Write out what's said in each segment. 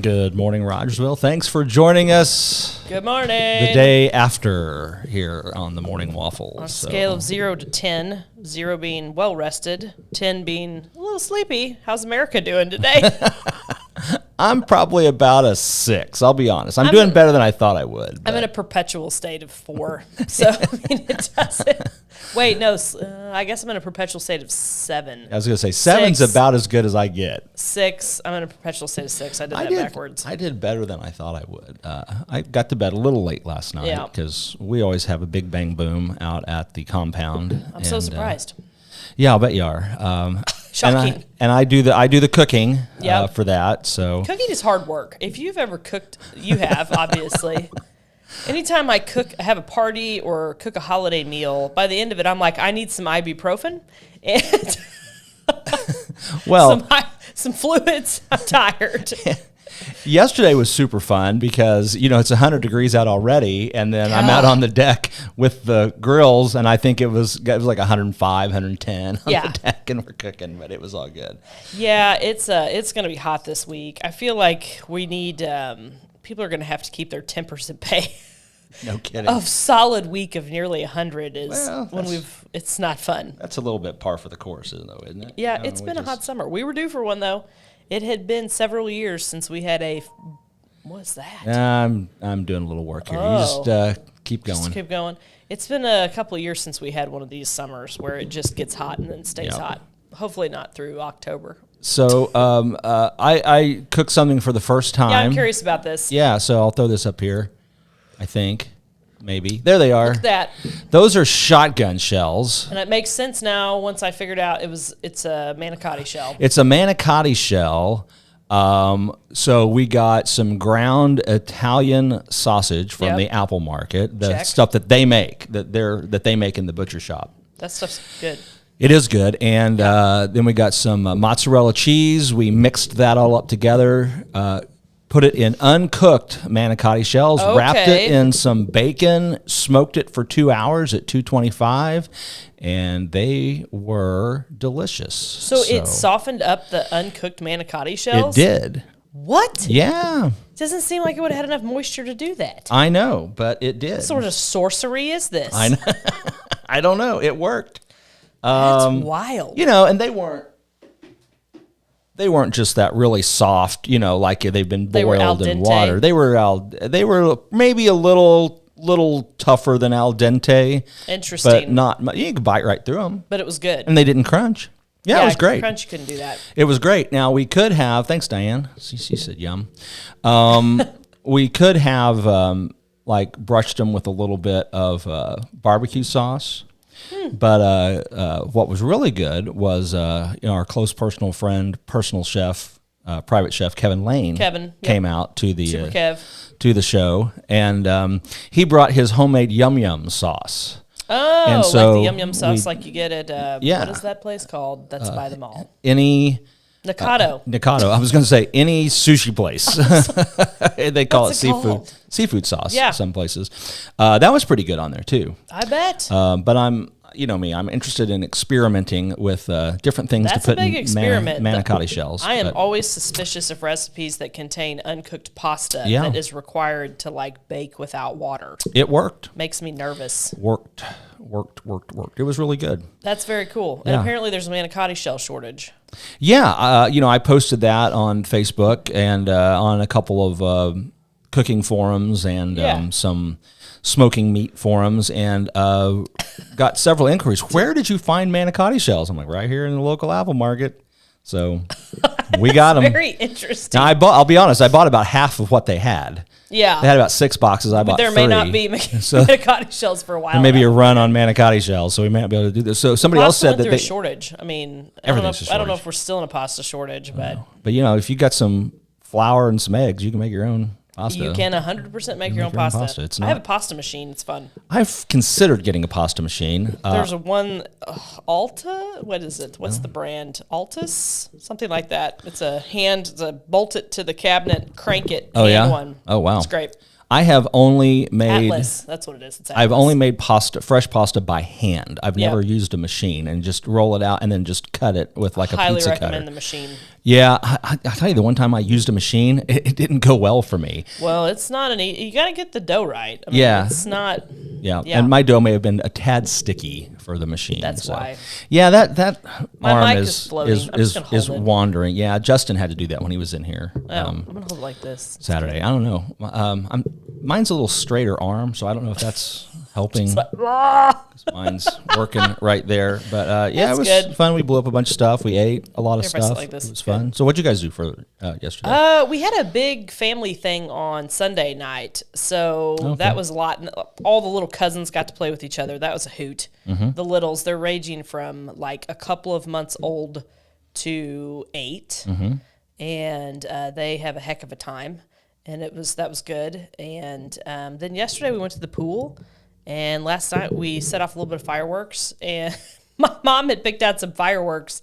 Good morning, Rogersville. Thanks for joining us. Good morning. The day after here on the Morning Waffle. On a scale of 0 to 10, 0 being well rested, 10 being a little sleepy. How's America doing today? I'm probably about a 6. I'll be honest. I'm doing better than I thought I would. I'm in a perpetual state of 4. So, I mean, it doesn't. Wait, no, I guess I'm in a perpetual state of 7. I was going to say 7's about as good as I get. 6. I'm in a perpetual state of 6. I did that backwards. I did better than I thought I would. I got to bed a little late last night because we always have a big bang boom out at the compound. I'm so surprised. Yeah, I'll bet you are. Shocking. And I do the cooking for that. So cooking is hard work. If you've ever cooked, you have obviously. Anytime I have a party or cook a holiday meal, by the end of it, I'm like, I need some ibuprofen and some fluids. I'm tired. Yesterday was super fun because, it's 100 degrees out already, and then I'm out on the deck with the grills, and I think it was like 105, 110 on the deck, and we're cooking, but it was all good. Yeah, it's going to be hot this week. I feel like we need people are going to have to keep their 10% pay. No kidding. A solid week of nearly 100 is it's not fun. That's a little bit par for the course, though, isn't it? Yeah, it's been a hot summer. We were due for one, though. It had been several years since we had what's that? I'm doing a little work here. You just keep going. Just keep going. It's been a couple of years since we had one of these summers where it just gets hot and then stays hot. Hopefully not through October. So I cooked something for the first time. Yeah, I'm curious about this. Yeah, so I'll throw this up here, I think. Maybe. There they are. Look at that. Those are shotgun shells. And it makes sense now once I figured out it's a manicotti shell. It's a manicotti shell. So we got some ground Italian sausage from the Apple Market, the stuff that they make, that they make in the butcher shop. That stuff's good. It is good. And then we got some mozzarella cheese. We mixed that all up together. Put it in uncooked manicotti shells, wrapped it in some bacon, smoked it for 2 hours at 225, and they were delicious. So it softened up the uncooked manicotti shells? It did. What? Yeah. Doesn't seem like it would have had enough moisture to do that. I know, but it did. What sort of sorcery is this? I know. I don't know. It worked. That's wild. And they weren't just that really soft, like they've been boiled in water. They were maybe a little tougher than al dente. Interesting. But not, you could bite right through them. But it was good. And they didn't crunch. Yeah, it was great. Crunch, you couldn't do that. It was great. Now we could have, thanks Diane, she said yum. We could have brushed them with a little bit of barbecue sauce. But what was really good was our close personal friend, personal chef, private chef Kevin Lane came out to the show, and he brought his homemade yum yum sauce. Oh, and so like the yum yum sauce like you get at what is that place called? That's by the mall. Nikado. I was going to say any sushi place. They call it seafood sauce. Yeah. Some places. That was pretty good on there too. I bet. But I'm interested in experimenting with different things to put in manicotti shells. I am always suspicious of recipes that contain uncooked pasta that is required to bake without water. It worked. Makes me nervous. Worked. It was really good. That's very cool. And apparently there's a manicotti shell shortage. Yeah. I posted that on Facebook and on a couple of cooking forums and some smoking meat forums, and got several inquiries. Where did you find manicotti shells? I'm like, right here in the local Apple Market. So we got them. Very interesting. Now I'll be honest, I bought about half of what they had. Yeah. They had about 6 boxes. I bought 3. There may not be manicotti shells for a while. There may be a run on manicotti shells, so we may not be able to do this. So somebody else said that there's a shortage. I mean, I don't know if we're still in a pasta shortage, but if you got some flour and some eggs, you can make your own pasta. You can 100% make your own pasta. I have a pasta machine. It's fun. I've considered getting a pasta machine. There's Alta. What is it? What's the brand? Altus? Something like that. It's a bolt it to the cabinet, crank it. Oh, yeah? One. Oh, wow. It's great. I have only made Atlas. That's what it is. It's Atlas. I've only made fresh pasta by hand. I've never used a machine and just roll it out and then just cut it with like a pizza cutter. Highly recommend the machine. Yeah, I tell you, the one time I used a machine, it didn't go well for me. Well, it's not you got to get the dough right. I mean, Yeah. it's not. Yeah. Yeah. And my dough may have been a tad sticky for the machine. That's why. Yeah, that My arm mic is floating. I'm just gonna is hold it. wandering. Yeah, Justin had to do that when he was in here. I'm gonna hold it like this. Saturday. I don't know. Mine's a little straighter arm, so I don't know if that's helping. Mine's working right there, but yeah, That's it was good. fun. We blew up a bunch of stuff. We ate a lot of If I sit stuff. like this, It was it's good. fun. So, what'd you guys do for yesterday? We had a big family thing on Sunday night, so that was a lot. And all the little cousins got to play with each other. That was a hoot. The littles, they're ranging from like a couple of months old to 8, and they have a heck of a time. And that was good. And then yesterday we went to the pool, and last night we set off a little bit of fireworks. And my mom had picked out some fireworks,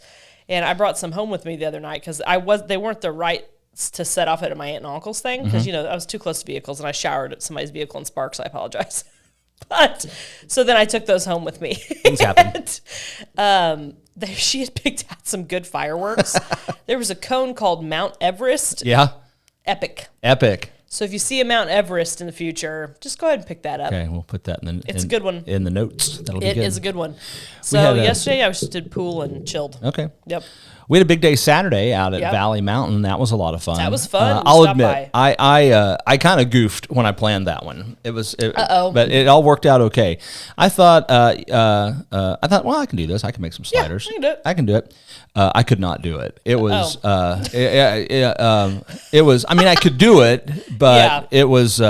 and I brought some home with me the other night because they weren't the right to set off at my aunt and uncle's thing because I was too close to vehicles, and I showered at somebody's vehicle in sparks. I apologize. But so then I took those home with me. Things happen. She had picked out some good fireworks. There was a cone called Mount Everest. Yeah, Epic. So if you see a Mount Everest in the future, just go ahead and pick that up. okay, we'll put that in. It's a good one. in the notes. That'll be It good. is a good one. So had yesterday I just did pool and chilled. Okay. Yep. We had a big day Saturday out at Yep. Valley Mountain. That was a lot of fun. That was fun. I'll Stop admit, by. I kind of goofed when I planned that one. Uh-oh. But it all worked out okay. I thought, well, I can do this. I can make some sliders. I can do it. I can do it. I could not do it. It was, it was. I mean, I could do it, but Yeah. it was.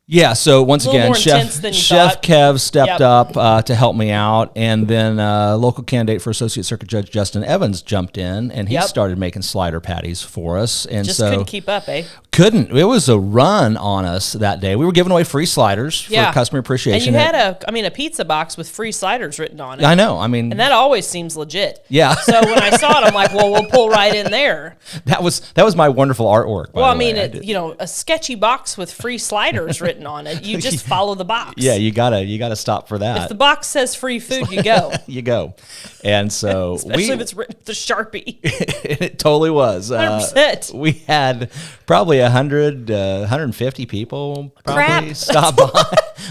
Yeah, so once A little again, more intense than you Chef thought. Kev stepped Yep. up to help me out, and then local candidate for Associate Circuit Judge Justin Evans jumped in, and he Yep. started making slider patties for us. And Just so couldn't keep up, eh? couldn't. It was a run on us that day. We were giving away free sliders for customer appreciation. And you had a pizza box with free sliders written on it. I know. I mean, And that always seems legit. yeah, So when I saw it, I'm like, well, we'll pull right in there. that was my wonderful artwork. By Well, I the way. mean, a sketchy box with free sliders written on it. You just follow the box. yeah, you gotta stop for that. If the box says free food, you go. You go, and so Especially if it's written with the Sharpie. it totally was. 100%. We had probably 150 people probably Crap. stop by.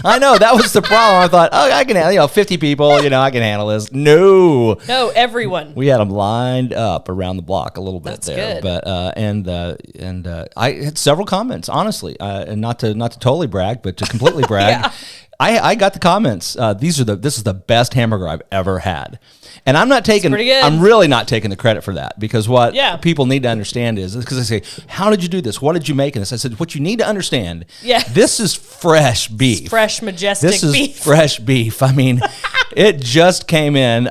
I know, that was the problem. I thought, I can handle, 50 people, I can handle this. No. No, everyone. We had them lined up around the block a little bit That's there, good. but I had several comments, honestly, and not to totally brag, but to completely brag. Yeah. I got the comments. This is the best hamburger I've ever had, and I'm not taking. pretty good. I'm really not taking the credit for that because what Yeah. people need to understand is because they say, "How did you do this? What did you make in this?" I said, "What you need to understand, this is fresh beef, Fresh, majestic this is beef. fresh beef. I mean, it just came in.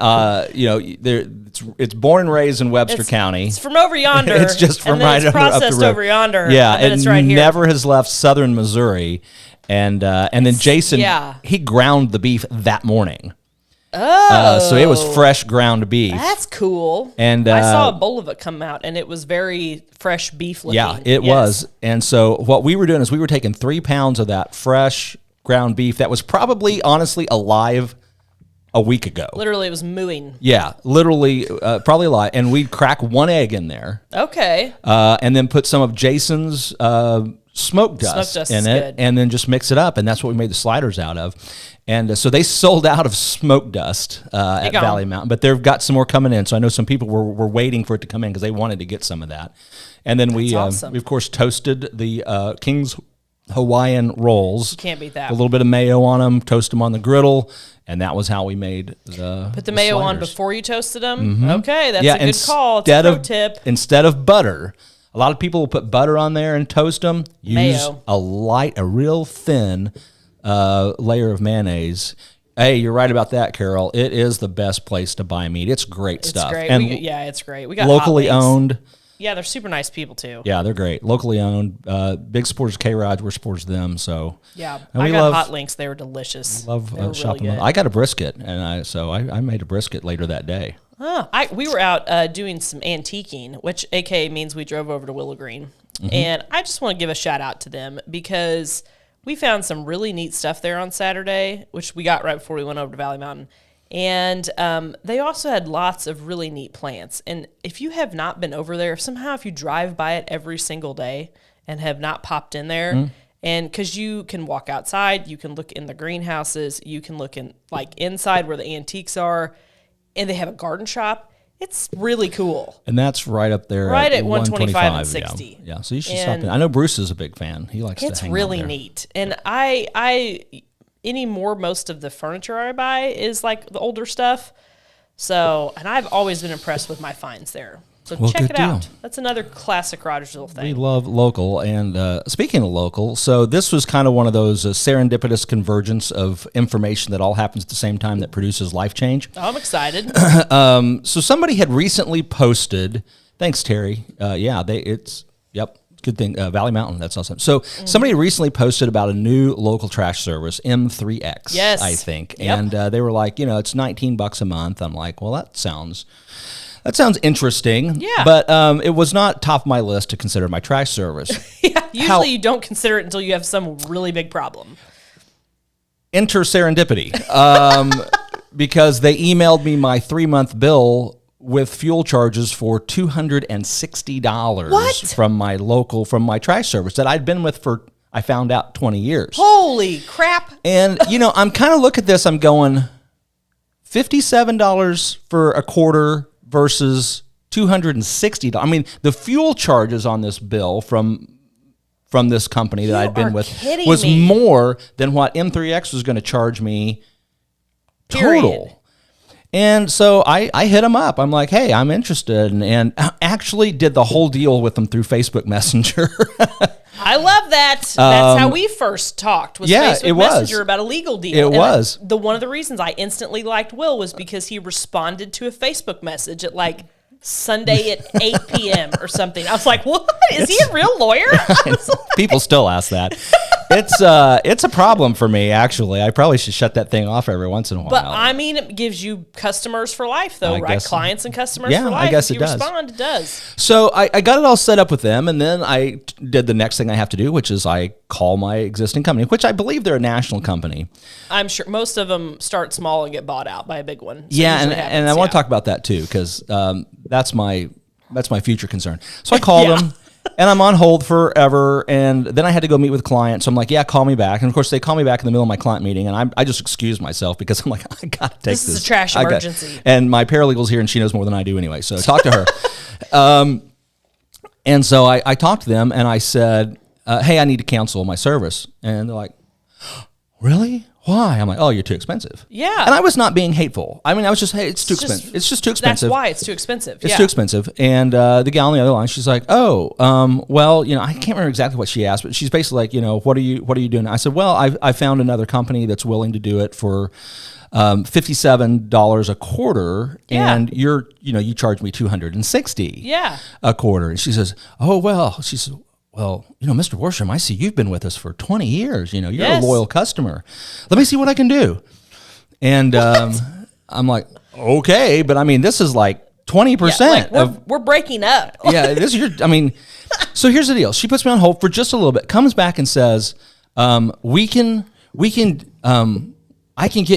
It's born and raised in Webster County. It's from over yonder. It's just from and then right it's up the processed road. over yonder. Yeah, and then it it's right here. never has left southern Missouri. And then Jason, he ground the beef that morning. So it was fresh ground beef. That's cool. And I saw a bowl of it come out, and it was very fresh beef looking. yeah, it was. And so what we were doing is we were taking 3 pounds of that fresh ground beef that was probably, honestly, alive a week ago. Literally, it was mooing. Yeah, literally, probably alive. And we'd crack 1 egg in there. Okay. And then put some of Jason's smoke dust dust in is it, good. and then just mix it up, and that's what we made the sliders out of. And so they sold out of smoke dust at gone. Valley Mountain, but they've got some more coming in. So I know some people were waiting for it to come in because they wanted to get some of that. And then we awesome. of course toasted the King's Hawaiian rolls. Can't beat that. A little bit of mayo on them, toast them on the griddle, and that was how we made the Put the mayo on sliders. before you toasted them. Okay, that's Yeah, a good call. It's a instead pro of tip. instead of butter, a lot of people will put butter on there and toast them. Use Mayo. a real thin layer of mayonnaise. Hey, you're right about that, Carol. It is the best place to buy meat. It's great It's stuff. great. And It's great. We got locally hot wings. owned. Yeah, they're super nice people too. Yeah, they're great. Locally owned. Big supporters of K-ROG. We're supporters of them. So Yeah, and I we got love, hot links. They were delicious. love They were shopping. really good. I got a brisket, and I made a brisket later that day. We were out doing some antiquing, which AKA means we drove over to Willow Green. And I just want to give a shout out to them because we found some really neat stuff there on Saturday, which we got right before we went over to Valley Mountain. And they also had lots of really neat plants. And if you have not been over there, if you drive by it every single day and have not popped in there, and because you can walk outside, you can look in the greenhouses, you can look in like inside where the antiques are, and they have a garden shop. It's really cool. And that's right up there. Right at 125 and 60. Yeah. So you should stop in. I know Bruce is a big fan. He likes to hang out there. It's really neat. And most of the furniture I buy is like the older stuff. So, and I've always been impressed with my finds there. So check it out. That's another classic Rogersville thing. We love local. And speaking of local, so this was kind of one of those serendipitous convergence of information that all happens at the same time that produces life change. Oh, I'm excited. So somebody had recently posted, thanks, Terry. Yep. Good thing. Valley Mountain. That's awesome. So somebody recently posted about a new local trash service, M3X, yes. I think. Yep. And they were like, it's $19 a month. I'm like, well, that sounds interesting. Yeah. But it was not top of my list to consider my trash service. Yeah. Usually you don't consider it until you have some really big problem. Enter serendipity. Because they emailed me my 3-month bill with fuel charges for $260 from my trash service that I'd been with for, I found out, 20 years. Holy crap. And, I'm kind of looking at this, I'm going, $57 for a quarter versus $260. I mean, the fuel charges on this bill from this company that I'd been with was more than what M3X was going to charge me total. And so I hit them up. I'm like, hey, I'm interested, and actually did the whole deal with them through Facebook Messenger. I love that. That's how we first talked, was Facebook Messenger about a legal deal. One of the reasons I instantly liked Will was because he responded to a Facebook message at like Sunday at 8 p.m. or something. I was like, what? Is he a real lawyer? People still ask that. It's a problem for me, actually. I probably should shut that thing off every once in a while. But I mean, it gives you customers for life, though, right? Clients and customers for life. I guess if you respond, it does. So I got it all set up with them, and then I did the next thing I have to do, which is I call my existing company, which I believe they're a national company. I'm sure most of them start small and get bought out by a big one. So and I want to talk about that too, because that's my future concern. So I called them. And I'm on hold forever, and then I had to go meet with a client. So I'm like, yeah, call me back. And of course, they call me back in the middle of my client meeting, and I just excused myself because I'm like, I got to take this. This is a trash emergency. And my paralegal's here, and she knows more than I do anyway. So talk to her. And so I talked to them, and I said, hey, I need to cancel my service. And they're like, really? Why? I'm like, oh, you're too expensive. Yeah. And I was not being hateful. I mean, I was just, hey, it's too expensive. It's just too expensive. That's why it's too expensive. It's too expensive. And the gal on the other line, she's like, well, I can't remember exactly what she asked, but she's basically like, what are you doing? I said, well, I found another company that's willing to do it for $57 a quarter, and you charge me $260 a quarter. And she says, oh, well, well, Mr. Worsham, I see you've been with us for 20 years. You're a loyal customer. Let me see what I can do. And I'm like, okay, but I mean, this is like 20% we're breaking up. Yeah, this is so here's the deal. She puts me on hold for just a little bit, comes back and says, I can get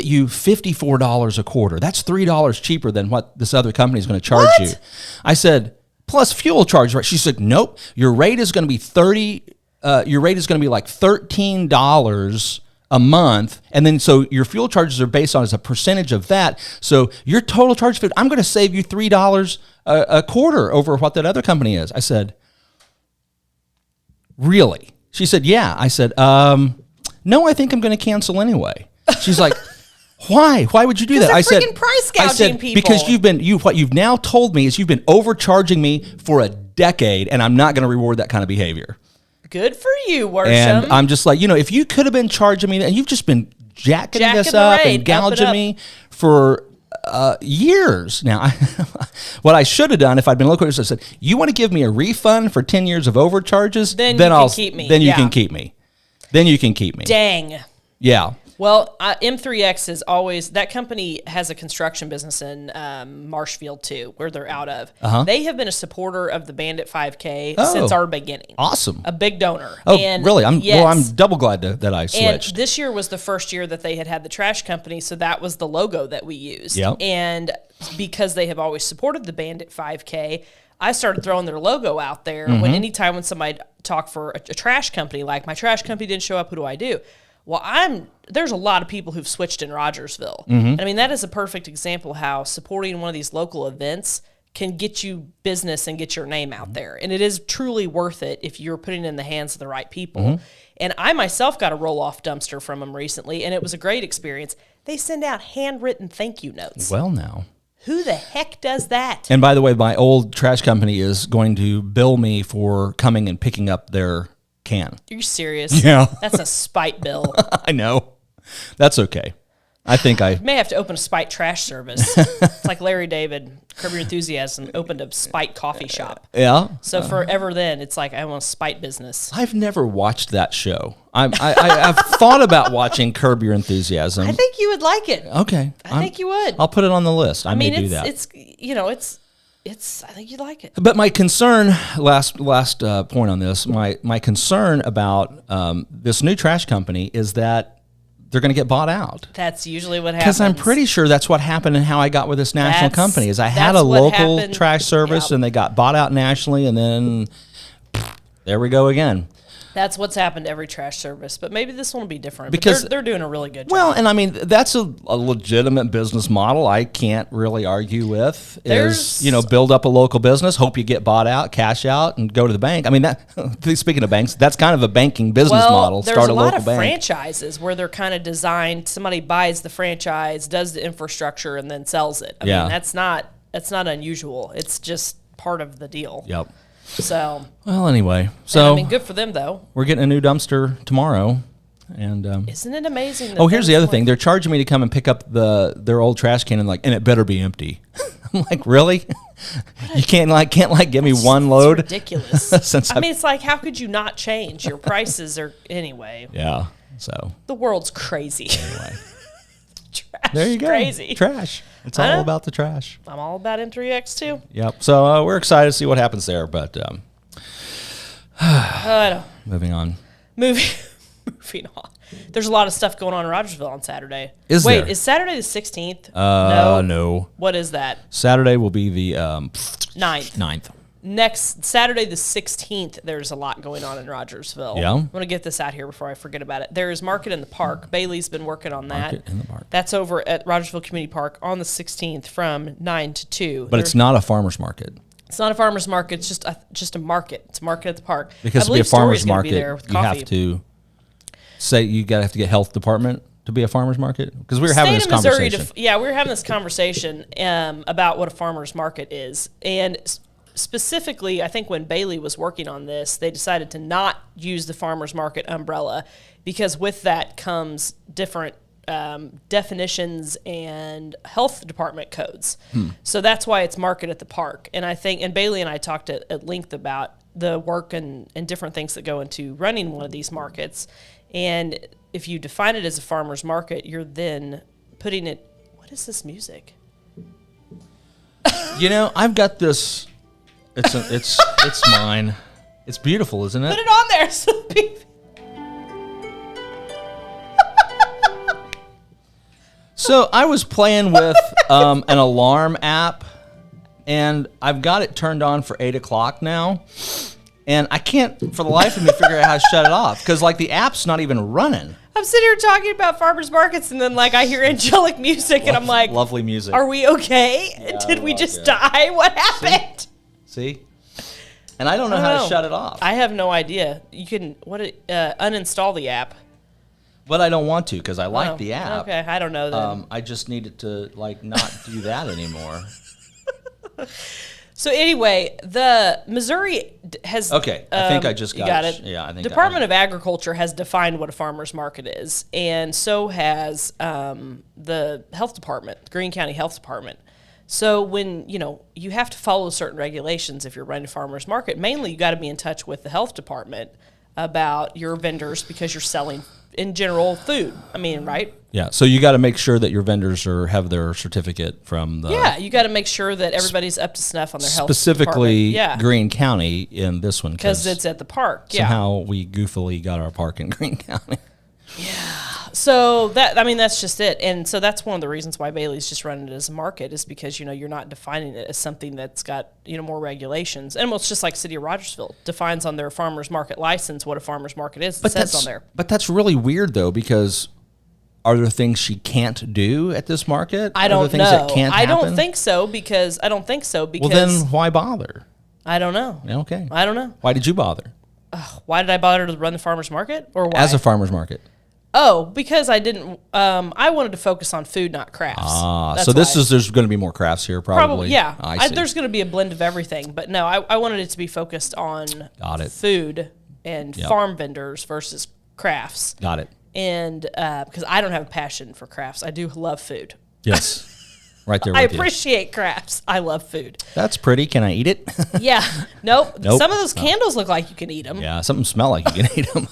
you $54 a quarter. That's $3 cheaper than what this other company is going to charge you. I said, plus fuel charge, right? She said, nope, your rate is going to be like $13 a month. And then, so your fuel charges are based on as a percentage of that. So your total charge, I'm going to save you $3 a quarter over what that other company is. I said, really? She said, yeah. I said, no, I think I'm going to cancel anyway. She's like, why? Why would you do that? I said, price gouging people. Because what you've now told me is you've been overcharging me for a decade, and I'm not going to reward that kind of behavior. Good for you, Worsham. And I'm just like, if you could have been charging me, and you've just been jacking this up and gouging me for years now. What I should have done if I'd been local is I said, you want to give me a refund for 10 years of overcharges? Then you can keep me. Then you can keep me. Dang. Yeah. Well, M3X is always, that company has a construction business in Marshfield too, where they're out of. They have been a supporter of the Bandit 5K since our beginning. Awesome. A big donor. Oh, really? I'm double glad that I switched. And this year was the first year that they had the trash company, so that was the logo that we used. Yep. And because they have always supported the Bandit 5K, I started throwing their logo out there anytime when somebody talked for a trash company, like my trash company didn't show up, who do I do? Well, there's a lot of people who've switched in Rogersville. And I mean, that is a perfect example how supporting one of these local events can get you business and get your name out there. And it is truly worth it if you're putting it in the hands of the right people. And I myself got a roll-off dumpster from them recently, and it was a great experience. They send out handwritten thank you notes. Well, now. Who the heck does that? And by the way, my old trash company is going to bill me for coming and picking up their can. Are you serious? Yeah. That's a spite bill. I know. That's okay. I think I may have to open a spite trash service. It's like Larry David, Curb Your Enthusiasm, opened a spite coffee shop. Yeah. So forever then, it's like I want a spite business. I've never watched that show. I've thought about watching Curb Your Enthusiasm. I think you would like it. Okay. I think you would. I'll put it on the list. I may do that. I think you'd like it. But my concern, last point on this, my concern about this new trash company is that they're going to get bought out. That's usually what happens. Because I'm pretty sure that's what happened and how I got with this national company is I had a local trash service and they got bought out nationally and then there we go again. That's what's happened to every trash service, but maybe this one will be different. Because they're doing a really good job. Well, and I mean that's a legitimate business model. I can't really argue with. Build up a local business, hope you get bought out, cash out, and go to the bank. I mean, speaking of banks, that's kind of a banking business model. Start a local bank. There's a lot of franchises where they're kind of designed. Somebody buys the franchise, does the infrastructure, and then sells it. I mean, that's not unusual. It's just part of the deal. Yep. So well, anyway, good for them though. We're getting a new dumpster tomorrow, and isn't it amazing? Here's the other thing: they're charging me to come and pick up their old trash can, and it better be empty. I'm like, really? You can't give me one load? It's ridiculous. It's like, how could you not change your prices? Or anyway. Yeah. So the world's crazy. Anyway. Trash. There you go. Crazy. Trash. It's all about the trash. I'm all about M3X too. Yep. So we're excited to see what happens there, but moving on. Moving on. There's a lot of stuff going on in Rogersville on Saturday. Is Saturday the 16th? No. What is that? Saturday will be the 9th. Next Saturday, the 16th, there's a lot going on in Rogersville. Yeah. I want to get this out here before I forget about it. There is Market in the Park. Bailey's been working on that. Market in the Park. That's over at Rogersville Community Park on the 16th from 9 to 2. It's not a farmer's market. It's not a farmer's market. It's just a market. It's a market at the park. Because to be a farmer's market, you have to say you have to get health department to be a farmer's market? Because we were having this conversation. We were having this conversation about what a farmer's market is. And specifically, I think when Bailey was working on this, they decided to not use the farmer's market umbrella because with that comes different definitions and health department codes. So that's why it's market at the park. And Bailey and I talked at length about the work and different things that go into running one of these markets. And if you define it as a farmer's market, you're then putting it, what is this music? I've got this. It's mine. It's beautiful, isn't it? Put it on there. So I was playing with an alarm app, and I've got it turned on for 8 o'clock now, and I can't, for the life of me, figure out how to shut it off because the app's not even running. I'm sitting here talking about farmers markets, and then I hear angelic music, and I'm like, lovely music. Are we okay? Yeah, Did we just die? What happened? See? And I don't know how to shut it off. I have no idea. You can uninstall the app. But I don't want to because I like the app. Okay, I don't know then. I just needed to not do that anymore. So anyway, the Missouri has. Okay, I think I just got it. Yeah, I think Department of Agriculture has defined what a farmer's market is, and so has the health department, the Greene County Health Department. So when you have to follow certain regulations if you're running a farmer's market. Mainly, you got to be in touch with the health department about your vendors because you're selling in general food. I mean, right? Yeah, so you got to make sure that your vendors have their certificate from the... Yeah, you got to make sure that everybody's up to snuff on their health specifically department. Greene County in this one. Because it's at the park, Somehow we goofily got our park in Greene County. So that's just it. And so that's one of the reasons why Bailey's just running it as a market is because, you're not defining it as something that's got, more regulations. And it's just like City of Rogersville defines on their farmer's market license what a farmer's market is. It says on there. But that's really weird, though, because are there things she can't do at this market? I don't know. That can't happen? I don't think so because... Well, then why bother? I don't know. Okay. I don't know. Why did you bother? Why did I bother to run the farmer's market? Or why? As a farmer's market. Oh, because I didn't. I wanted to focus on food, not crafts. So there's going to be more crafts here, probably. Yeah. I see. There's going to be a blend of everything, but no, I wanted it to be focused on food and farm vendors versus crafts. Got it. And because I don't have a passion for crafts, I do love food. Yes. Right there with I you. appreciate crafts. I love food. That's pretty. Can I eat it? Yeah. Nope. Some of those candles look like you can eat them. Yeah. Some smell like you can eat them.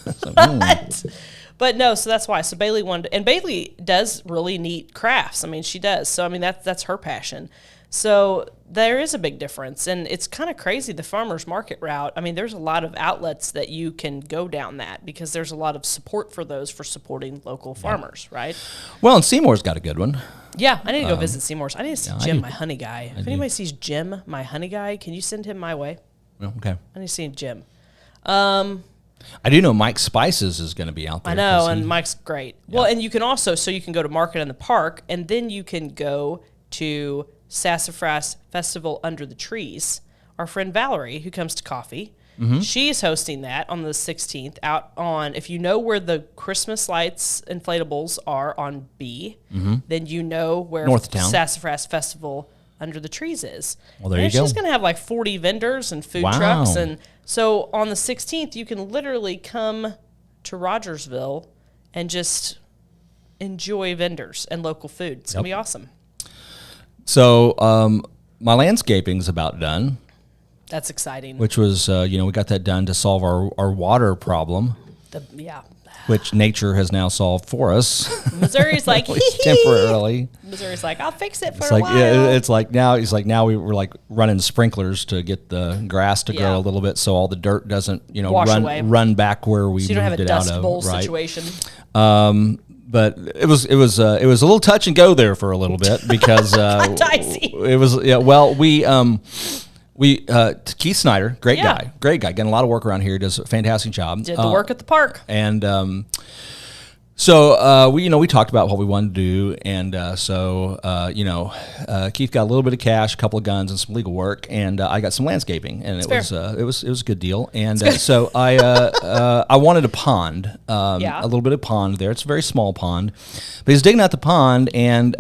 But no, so that's why. So Bailey wanted, and Bailey does really neat crafts. I mean, she does. So I mean, that's her passion. So there is a big difference, and it's kind of crazy. The farmers market route. I mean, there's a lot of outlets that you can go down that because there's a lot of support for those for supporting local farmers, right? Well, and Seymour's got a good one. Yeah, I need to go visit Seymour's. I need to see Jim, my honey guy. If anybody sees Jim, my honey guy, can you send him my way? Okay. I need to see Jim. I do know Mike Spices is going to be out there. I know, and Mike's great. Yeah. Well, and you can also, so you can go to Market in the Park, and then you can go to Sassafras Festival Under the Trees. Our friend Valerie, who comes to coffee, she's hosting that on the 16th out on, if you know where the Christmas lights inflatables are on B, then you know where Northtown. Sassafras Festival Under the Trees is. Well, there you go. She's going to have like 40 vendors and food trucks. And so on the 16th, you can literally come to Rogersville and just enjoy vendors and local food. It's going to be awesome. So my landscaping's about done. That's exciting. Which was, we got that done to solve our water problem. Which nature has now solved for us. Missouri's like, temporarily. Missouri's like, I'll fix it for a while. Yeah, it's like now we were like running sprinklers to get the grass to grow a little bit, so all the dirt doesn't run back where we moved it out of. So you don't have a dust bowl situation. But it was a little touch and go there for a little bit because it was Keith Snyder, great guy, getting a lot of work around here. Does a fantastic job. Did the work at the park, and so we talked about what we wanted to do, and Keith got a little bit of cash, a couple of guns, and some legal work, and I got some landscaping, and it was a good deal, and so I wanted a pond, a little bit of pond there. It's a very small pond, but he's digging out the pond, and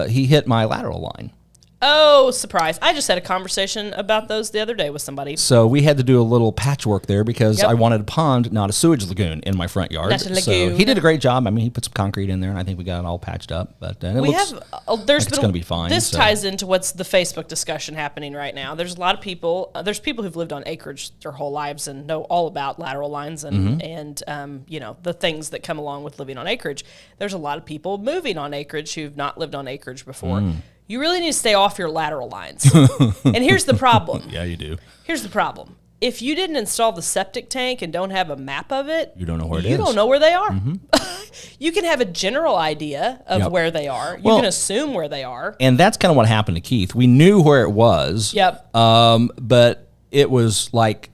he hit my lateral line. Oh, surprise. I just had a conversation about those the other day with somebody. So we had to do a little patchwork there because I wanted a pond, not a sewage lagoon, in my front yard. So he did a great job. I mean, he put some concrete in there, and I think we got it all patched up. But it's going to be fine. This ties into what's the Facebook discussion happening right now. There's a lot of people. There's people who've lived on acreage their whole lives and know all about lateral lines and the things that come along with living on acreage. There's a lot of people moving on acreage who've not lived on acreage before. You really need to stay off your lateral lines. And here's the problem. Yeah, you do. Here's the problem. If you didn't install the septic tank and don't have a map of it, you don't know where it is. You don't know where they are. You can have a general idea of where they are. You can assume where they are. And that's kind of what happened to Keith. We knew where it was. Yep. But it was like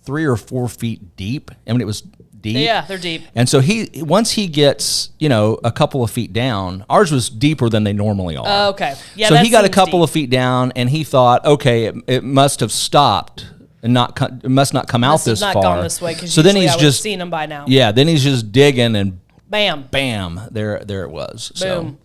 3 or 4 feet deep. I mean, it was deep. Yeah, they're deep. And so once he gets, a couple of feet down, ours was deeper than they normally are. Okay. Yeah. So he got a couple of feet down, and he thought, okay, it must have stopped and it must not come out this far. Not gone this way because so then he's just seen them by now. Yeah. Then he's just digging, and bam, there it was. Boom.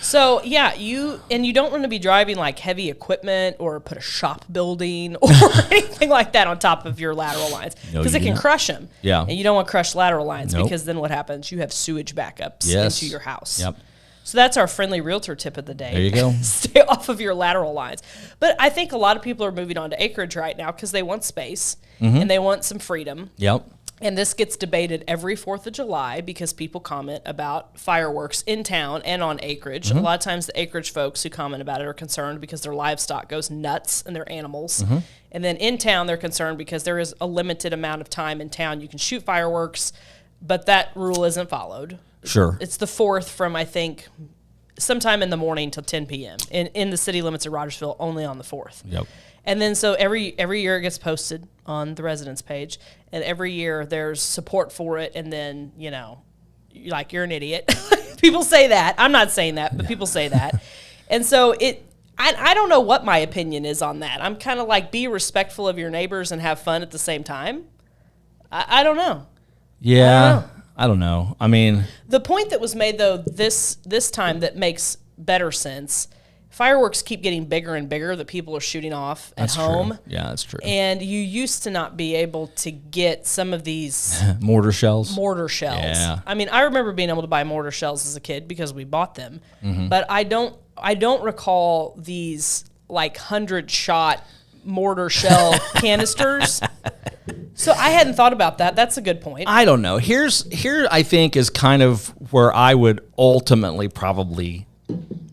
So yeah, you don't want to be driving like heavy equipment or put a shop building or anything like that on top of your lateral lines because it can crush them. Yeah, and you don't want to crush lateral lines because then what happens? You have sewage backups into your house. Yep. So that's our friendly realtor tip of the day. There you go. Stay off of your lateral lines. But I think a lot of people are moving on to acreage right now because they want space and they want some freedom. Yep. And this gets debated every 4th of July because people comment about fireworks in town and on acreage. A lot of times the acreage folks who comment about it are concerned because their livestock goes nuts and their animals. And then in town, they're concerned because there is a limited amount of time in town you can shoot fireworks, but that rule isn't followed. Sure. It's the 4th from, I think, sometime in the morning till 10 p.m. In the city limits of Rogersville, only on the 4th. Yep. And then so every year it gets posted on the residence page, and every year there's support for it, and then, you're an idiot. People say that. I'm not saying that, but people say that. And so I don't know what my opinion is on that. I'm kind of like, be respectful of your neighbors and have fun at the same time. I don't know. Yeah. I don't know. I mean, the point that was made, though, this time that makes better sense, fireworks keep getting bigger and bigger that people are shooting off at home. True. Yeah, that's true. And you used to not be able to get some of these mortar shells. Yeah. I mean, I remember being able to buy mortar shells as a kid because we bought them. But I don't recall these like 100-shot mortar shell canisters. So I hadn't thought about that. That's a good point. I don't know. Here I think is kind of where I would ultimately probably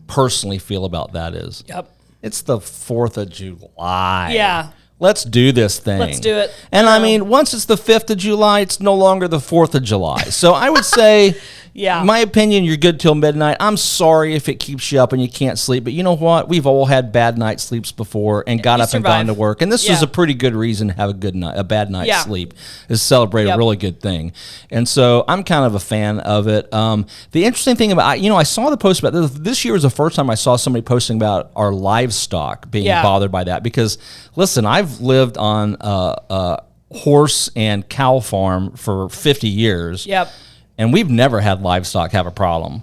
personally feel about that is. Yep. It's the 4th of July. Yeah. Let's do this thing. Let's do it. And I mean, once it's the 5th of July, it's no longer the 4th of July. So I would say, yeah, my opinion, you're good till midnight. I'm sorry if it keeps you up and you can't sleep, but you know what? We've all had bad night sleeps before and got up and gone to work. And this is a pretty good reason to have a bad night's sleep, is celebrate a really good thing. And so I'm kind of a fan of it. The interesting thing about, I saw the post about this year was the first time I saw somebody posting about our livestock being bothered by that, because listen, I've lived on a horse and cow farm for 50 years. Yep. And we've never had livestock have a problem.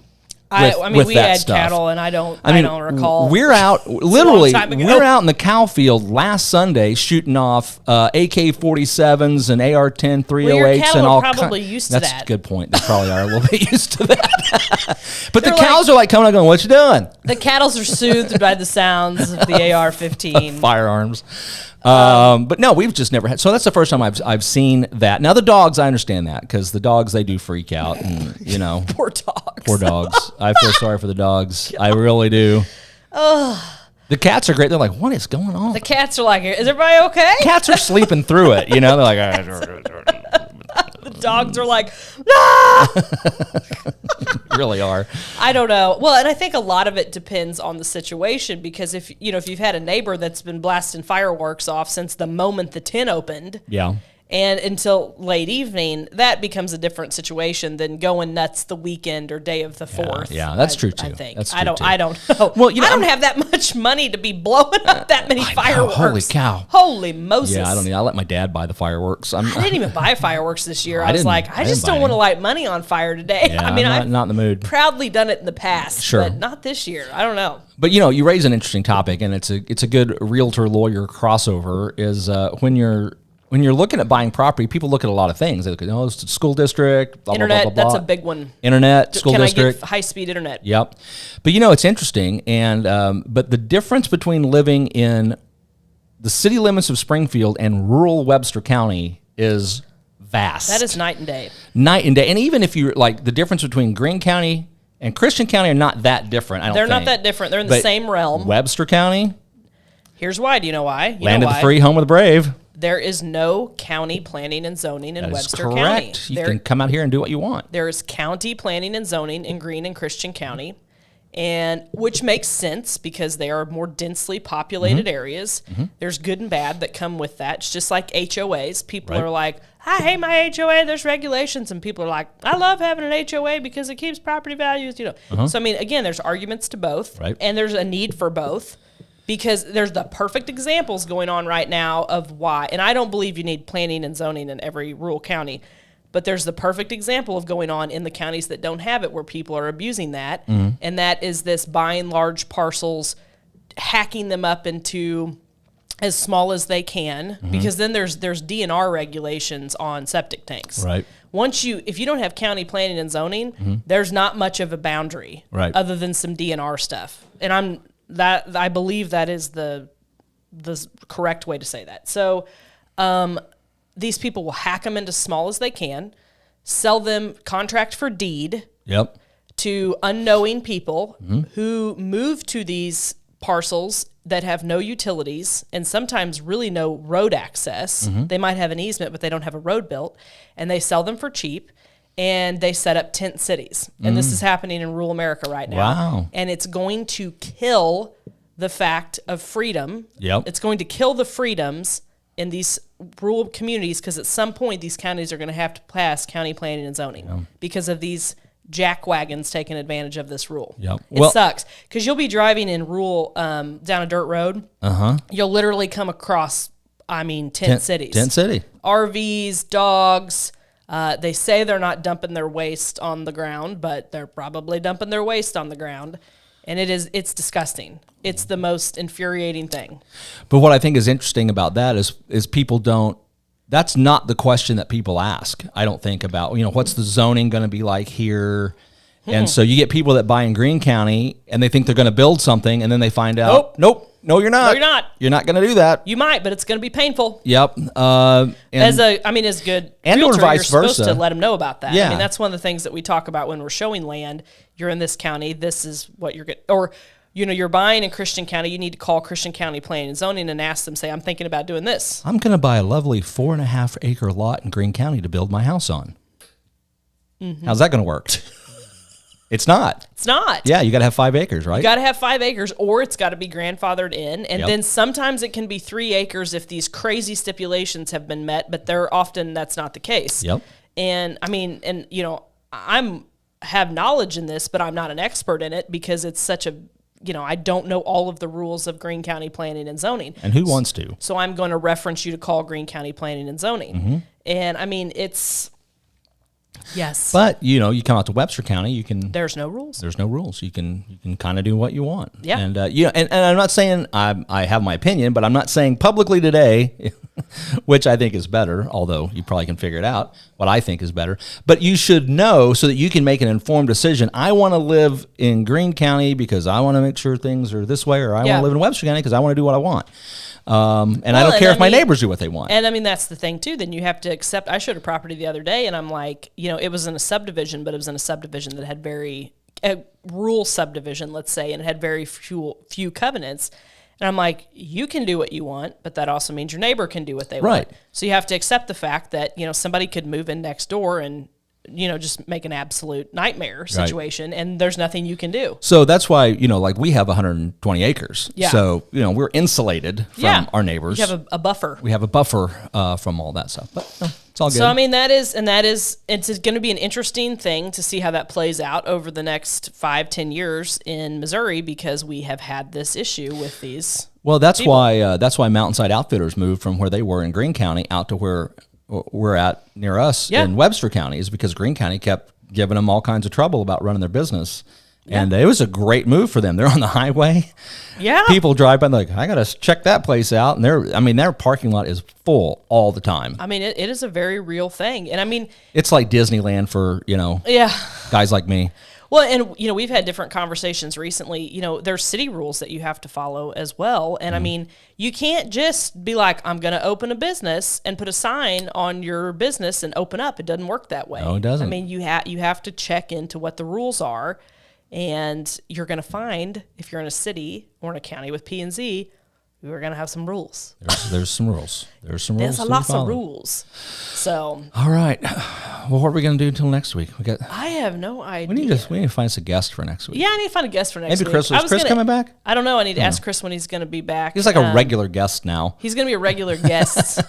I mean, we had cattle, and I don't recall. We're out, literally, we're out in the cow field last Sunday shooting off AK-47s and AR-10 308s and all. Probably used to that. That's a good point. They probably are a little bit used to that. But the cows are like coming out going, "What you doing?" The cattle are soothed by the sounds of the AR-15 firearms. But no, we've just never had. So that's the first time I've seen that. Now the dogs, I understand that, because the dogs, they do freak out, and poor dogs. Poor dogs. I feel sorry for the dogs. I really do. The cats are great. They're like, what is going on? The cats are like, is everybody okay? Cats are sleeping through it. They're like, the dogs are like, ah! Really are. I don't know. Well, and I think a lot of it depends on the situation, because if you've had a neighbor that's been blasting fireworks off since the moment the tin opened, and until late evening, that becomes a different situation than going nuts the weekend or day of the 4th. Yeah, that's true too. I think. That's I don't know. Well, I don't have that much money to be blowing up that many fireworks. Holy cow. Holy Moses. Yeah, I don't know. I let my dad buy the fireworks. I didn't even buy fireworks this year. I was like, I just don't want to light money on fire today. Yeah, I mean, I'm not in the mood. Proudly done it in the past, sure, but not this year. I don't know. But you raise an interesting topic, and it's a good realtor lawyer crossover. Is when you're looking at buying property, people look at a lot of things. They look at it's the school district, blah, internet. blah, blah, blah, that's a big one. Internet, school district. Can I get high-speed internet? Yep. But it's interesting, and but the difference between living in the city limits of Springfield and rural Webster County is vast. That is night and day. Night and day. And even if you like, the difference between Greene County and Christian County are not that different. They're not that different. They're in the same realm. Webster County. Here's why. Do you know why? Land of the free, home of the brave. There is no county planning and zoning in Webster County. Correct. You can come out here and do what you want. There is county planning and zoning in Greene and Christian County, and which makes sense because they are more densely populated areas. There's good and bad that come with that. It's just like HOAs. People are like, I hate my HOA, there's regulations. And people are like, I love having an HOA because it keeps property values. So, I mean, again, there's arguments to both, and there's a need for both. Because there's the perfect examples going on right now of why. And I don't believe you need planning and zoning in every rural county. But there's the perfect example of going on in the counties that don't have it, where people are abusing that. And that is this buying large parcels, hacking them up into as small as they can. Because then there's DNR regulations on septic tanks. Right. If you don't have county planning and zoning, there's not much of a boundary other than some DNR stuff. And I believe that is the correct way to say that. So, these people will hack them into small as they can, sell them contract for deed Yep. to unknowing people who move to these parcels that have no utilities and sometimes really no road access. They might have an easement, but they don't have a road built, and they sell them for cheap, and they set up tent cities. And this is happening in rural America right now. Wow. And it's going to kill the fact of freedom. Yep. It's going to kill the freedoms in these rural communities, because at some point these counties are going to have to pass county planning and zoning because of these jack wagons taking advantage of this rule. Yep. It sucks, because you'll be driving in rural down a dirt road. You'll literally come across, tent cities. Tent city. RVs, dogs. They say they're not dumping their waste on the ground, but they're probably dumping their waste on the ground. And it's disgusting. It's the most infuriating thing. But what I think is interesting about that is people don't, that's not the question that people ask. I don't think about, what's the zoning going to be like here? And so you get people that buy in Greene County and they think they're going to build something, and then they find out, nope, no, you're not. No, you're not. You're not going to do that. You might, but it's going to be painful. Yep. As good and realtor, or vice you're supposed versa. to let them know about that. Yeah. That's one of the things that we talk about when we're showing land. You're in this county. This is what you're getting. Or, you're buying in Christian County. You need to call Christian County Planning and Zoning and ask them, say, I'm thinking about doing this. I'm going to buy a lovely 4.5 acre lot in Greene County to build my house on. How's that going to work? It's not. It's not. Yeah, you got to have 5 acres, right? You got to have 5 acres, or it's got to be grandfathered in. And Yep. then sometimes it can be 3 acres if these crazy stipulations have been met, but that's not the case. Yep. And I'm have knowledge in this, but I'm not an expert in it, because it's such a, I don't know all of the rules of Greene County Planning and Zoning. And who wants to? So I'm going to reference you to call Greene County Planning and Zoning. And it's, yes. But, you come out to Webster County, you can... There's no rules. There's no rules. You can kind of do what you want. Yeah. And and I'm not saying I have my opinion, but I'm not saying publicly today, which I think is better, although you probably can figure it out, what I think is better. But you should know so that you can make an informed decision. I want to live in Greene County because I want to make sure things are this way, or I want to live in Webster County because I want to do what I want. And I don't care if my neighbors do what they want. And that's the thing too. Then you have to accept. I showed a property the other day, and I'm like, it was in a subdivision, but it was in a subdivision that had a rural subdivision, let's say, and it had very few covenants. And I'm like, you can do what you want, but that also means your neighbor can do what they want. So you have to accept the fact that somebody could move in next door and just make an absolute nightmare situation, and there's nothing you can do. So that's why, we have 120 acres. Yeah. So, we're insulated from our neighbors. You have a buffer. We have a buffer from all that stuff. But it's all good. So, it's going to be an interesting thing to see how that plays out over the next 5-10 years in Missouri, because we have had this issue with these. Well, that's why Mountainside Outfitters moved from where they were in Greene County out to where we're at near us in Webster County, is because Greene County kept giving them all kinds of trouble about running their business. Yeah. And it was a great move for them. They're on the highway. Yeah. People drive by and they're like, I got to check that place out. And their parking lot is full all the time. It is a very real thing. And it's like Disneyland for, guys like me. Well, and, we've had different conversations recently. There's city rules that you have to follow as well. And, you can't just be like, I'm going to open a business and put a sign on your business and open up. It doesn't work that way. No, it doesn't. You have to check into what the rules are. And you're going to find, if you're in a city or in a county with P&Z, we're going to have some rules. There's some rules. There's a lot of rules. So. All right. Well, what are we going to do until next week? I have no idea. We need to find us a guest for next week. Yeah, I need to find a guest for next week. Maybe Chris. Is Chris coming back? I don't know. I need to ask Chris when he's going to be back. He's like a regular guest now. He's going to be a regular guest.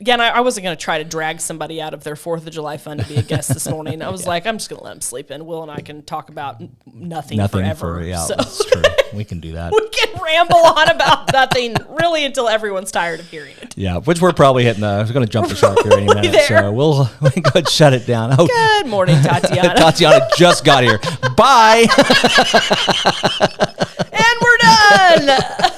Again, I wasn't going to try to drag somebody out of their 4th of July fun to be a guest this morning. I was like, I'm just going to let him sleep in. Will and I can talk about nothing forever. That's true. We can do that. We can ramble on about nothing really until everyone's tired of hearing it. Yeah, which we're probably hitting we're going to jump the shark here any minute. There. So we'll go ahead and shut it down. Oh. Good morning, Tatiana. Tatiana just got here. Bye. And we're done.